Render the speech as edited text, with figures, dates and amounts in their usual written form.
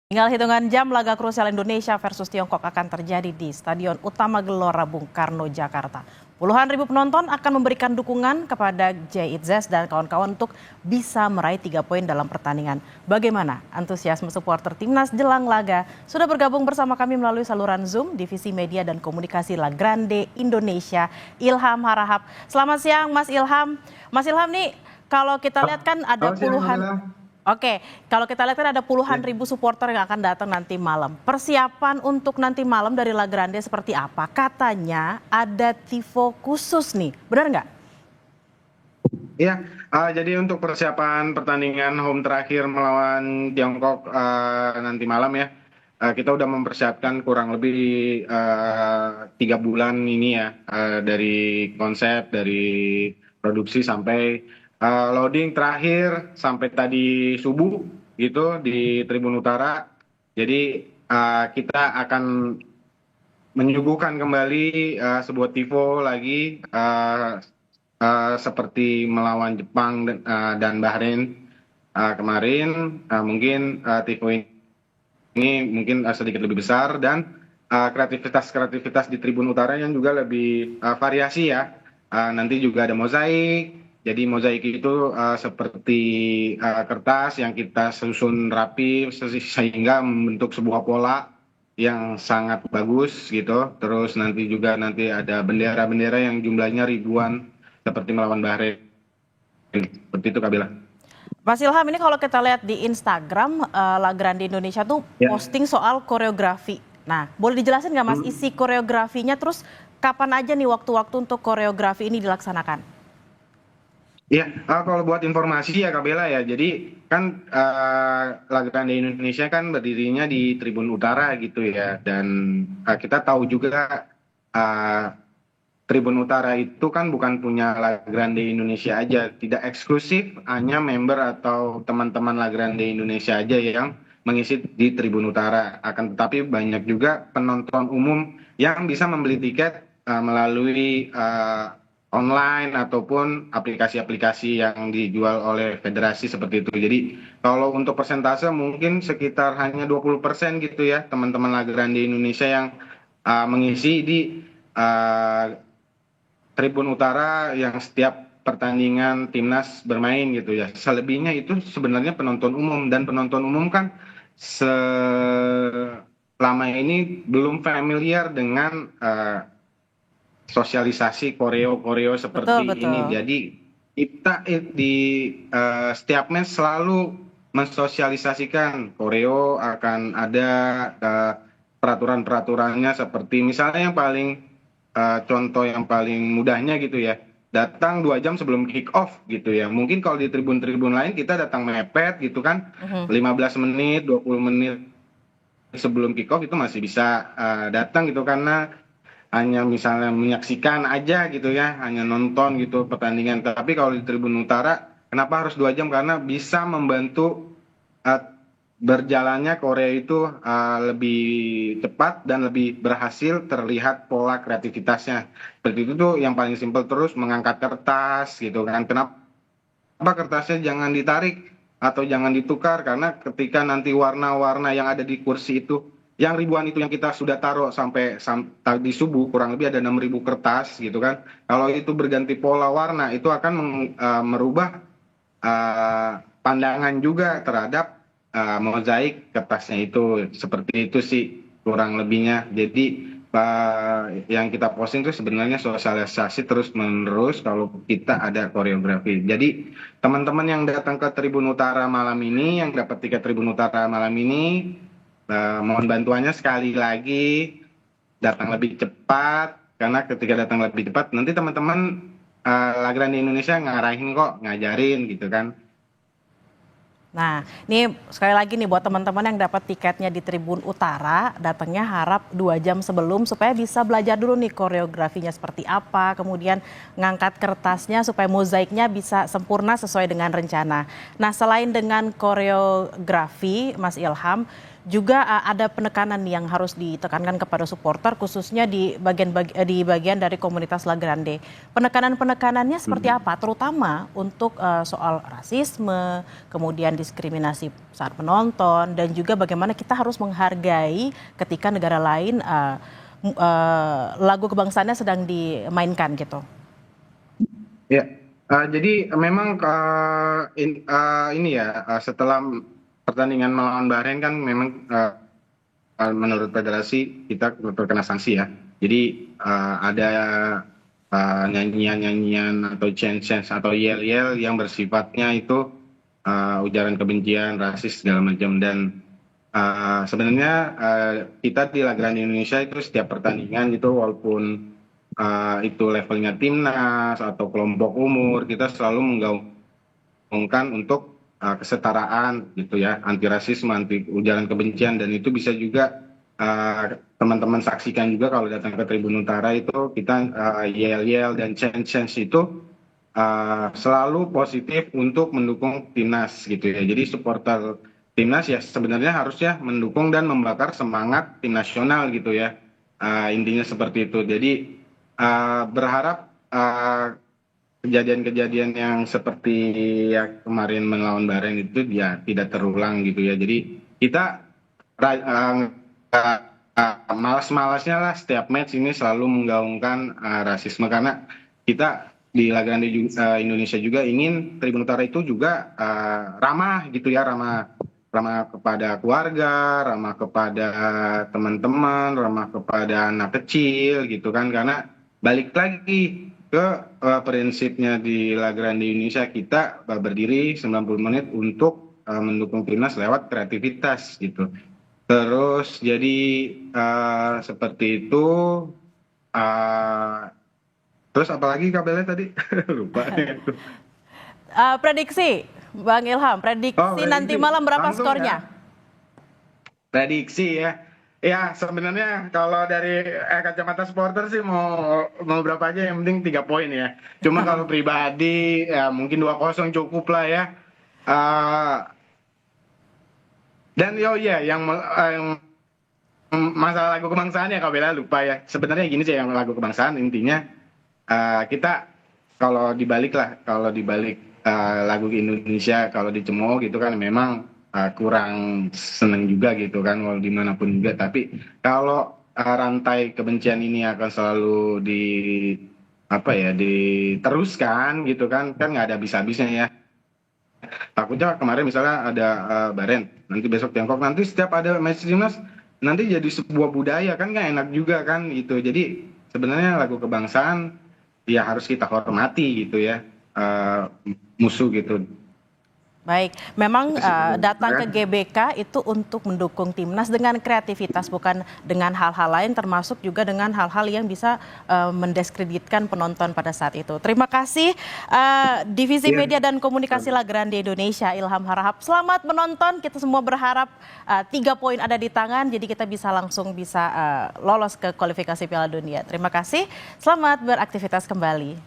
Tinggal hitungan jam laga krusial Indonesia versus Tiongkok akan terjadi di Stadion Utama Gelora Bung Karno, Jakarta. Puluhan ribu penonton akan memberikan dukungan kepada Jay Itzes dan kawan-kawan untuk bisa meraih 3 poin dalam pertandingan. Bagaimana antusiasme supporter timnas jelang laga? Sudah bergabung bersama kami melalui saluran Zoom, Divisi Media dan Komunikasi La Grande Indonesia, Ilham Harahap. Selamat siang Mas Ilham. Mas Ilham nih, kalau kita lihat kan ada puluhan... Oke, kalau kita lihat kan ada puluhan ribu supporter yang akan datang nanti malam. Persiapan untuk nanti malam dari La Grande seperti apa? Katanya ada tifo khusus nih, benar nggak? Iya, jadi untuk persiapan pertandingan home terakhir melawan Tiongkok nanti malam ya, kita udah mempersiapkan kurang lebih 3 bulan ini ya, dari konsep, dari produksi sampai loading terakhir sampai tadi subuh gitu di Tribun Utara. Jadi kita akan menyuguhkan kembali sebuah tifo lagi seperti melawan Jepang dan Bahrain kemarin. Mungkin tifo ini mungkin sedikit lebih besar dan kreativitas di Tribun Utara yang juga lebih variasi ya. Nanti juga ada mozaik. Jadi mozaik itu seperti kertas yang kita susun rapi sehingga membentuk sebuah pola yang sangat bagus gitu. Terus nanti ada bendera-bendera yang jumlahnya ribuan seperti melawan Bahrain. Seperti itu, Kak Bella. Mas Ilham, ini kalau kita lihat di Instagram La Grande Indonesia tuh posting soal koreografi. Nah, boleh dijelasin nggak Mas isi koreografinya, terus kapan aja nih waktu-waktu untuk koreografi ini dilaksanakan? Iya, kalau buat informasi ya Kak Bella ya, jadi kan La Grande Indonesia kan berdirinya di Tribun Utara gitu ya, dan kita tahu juga Tribun Utara itu kan bukan punya La Grande Indonesia aja, tidak eksklusif hanya member atau teman-teman La Grande Indonesia aja yang mengisi di Tribun Utara. Akan tetapi banyak juga penonton umum yang bisa membeli tiket melalui online ataupun aplikasi-aplikasi yang dijual oleh federasi seperti itu. Jadi kalau untuk persentase mungkin sekitar hanya 20% gitu ya teman-teman La Grande Indonesia yang mengisi di Tribun Utara yang setiap pertandingan timnas bermain gitu ya. Selebihnya itu sebenarnya penonton umum, dan penonton umum kan selama ini belum familiar dengan sosialisasi koreo seperti ini. Jadi kita di setiap match selalu mensosialisasikan koreo, akan ada peraturan-peraturannya, seperti misalnya yang paling contoh yang paling mudahnya gitu ya, datang 2 jam sebelum kick off gitu ya. Mungkin kalau di tribun-tribun lain kita datang mepet gitu kan, 15 menit 20 menit sebelum kick off itu masih bisa datang gitu, karena hanya misalnya menyaksikan aja gitu ya, hanya nonton gitu pertandingan. Tapi kalau di Tribun Utara, kenapa harus 2 jam? Karena bisa membantu berjalannya Korea itu lebih cepat dan lebih berhasil terlihat pola kreativitasnya. Seperti itu tuh yang paling simpel. Terus mengangkat kertas gitu kan. Kenapa kertasnya jangan ditarik atau jangan ditukar? Karena ketika nanti warna-warna yang ada di kursi itu, yang ribuan itu yang kita sudah taruh sampai tadi subuh, kurang lebih ada 6.000 kertas gitu kan. Kalau itu berganti pola warna, itu akan merubah pandangan juga terhadap mozaik kertasnya itu. Seperti itu sih kurang lebihnya. Jadi yang kita posting itu sebenarnya sosialisasi terus menerus kalau kita ada koreografi. Jadi teman-teman yang datang ke Tribun Utara malam ini, yang dapat tiket Tribun Utara malam ini, mohon bantuannya sekali lagi datang lebih cepat, karena ketika datang lebih cepat nanti teman-teman La Grande Indonesia ngarahin kok, ngajarin gitu kan. Nah, ini sekali lagi nih buat teman-teman yang dapat tiketnya di Tribun Utara, datangnya harap 2 jam sebelum supaya bisa belajar dulu nih koreografinya seperti apa, kemudian ngangkat kertasnya supaya mozaiknya bisa sempurna sesuai dengan rencana. Nah, selain dengan koreografi, Mas Ilham, juga ada penekanan yang harus ditekankan kepada supporter khususnya di bagian dari komunitas La Grande. Penekanan-penekanannya seperti apa? Terutama untuk soal rasisme, kemudian diskriminasi saat menonton dan juga bagaimana kita harus menghargai ketika negara lain lagu kebangsaannya sedang dimainkan gitu. Ya, jadi memang ini ya setelah pertandingan melawan Bahrain kan memang menurut federasi kita terkena sanksi ya. Jadi ada nyanyian-nyanyian atau chant-chant atau yel-yel yang bersifatnya itu ujaran kebencian, rasis segala macam dan sebenarnya kita di La Grande Indonesia itu setiap pertandingan itu walaupun itu levelnya timnas atau kelompok umur kita selalu menggaungkan untuk kesetaraan gitu ya, anti rasisme, anti ujaran kebencian dan itu bisa juga teman-teman saksikan juga kalau datang ke Tribun Utara itu kita yel-yel dan chant-chant itu selalu positif untuk mendukung timnas gitu ya. Jadi supporter timnas ya sebenarnya harusnya mendukung dan membakar semangat tim nasional gitu ya. Intinya seperti itu. Jadi berharap kejadian-kejadian yang seperti ya kemarin melawan Bahrain itu ya tidak terulang gitu ya. Jadi kita malas-malasnya lah setiap match ini selalu menggaungkan rasisme karena kita di La Grande Indonesia juga ingin Tribun Utara itu juga ramah gitu ya, ramah kepada keluarga, ramah kepada teman-teman, ramah kepada anak kecil gitu kan karena balik lagi ke prinsipnya di La Grande Indonesia kita berdiri 90 menit untuk mendukung timnas lewat kreativitas gitu. Terus jadi seperti itu. Terus apalagi kabelnya tadi lupa. Prediksi, Bang Ilham, prediksi nanti malam berapa langsung skornya? Ya. Prediksi ya. Ya sebenarnya kalau dari kacamata supporter sih mau berapa aja yang penting 3 poin ya. Cuma kalau pribadi ya mungkin 2-0 cukup lah ya. Dan yang masalah lagu kebangsaan ya Kabela lupa ya. Sebenarnya gini sih yang lagu kebangsaan intinya kita kalau dibalik lagu Indonesia kalau dicemooh gitu kan memang kurang seneng juga gitu kan walau dimanapun juga tapi kalau rantai kebencian ini akan selalu diteruskan gitu kan nggak ada habis-habisnya ya. Takutnya kemarin misalnya ada Bahrain nanti besok Tiongkok nanti setiap ada match timnas nanti jadi sebuah budaya kan nggak enak juga kan gitu. Jadi sebenarnya lagu kebangsaan ya harus kita hormati gitu ya musuh gitu. Baik, memang datang ke GBK itu untuk mendukung timnas dengan kreativitas bukan dengan hal-hal lain termasuk juga dengan hal-hal yang bisa mendiskreditkan penonton pada saat itu. Terima kasih Divisi Media dan Komunikasi La Grande Indonesia Ilham Harahap. Selamat menonton, kita semua berharap 3 poin ada di tangan jadi kita langsung bisa lolos ke kualifikasi Piala Dunia. Terima kasih, selamat beraktivitas kembali.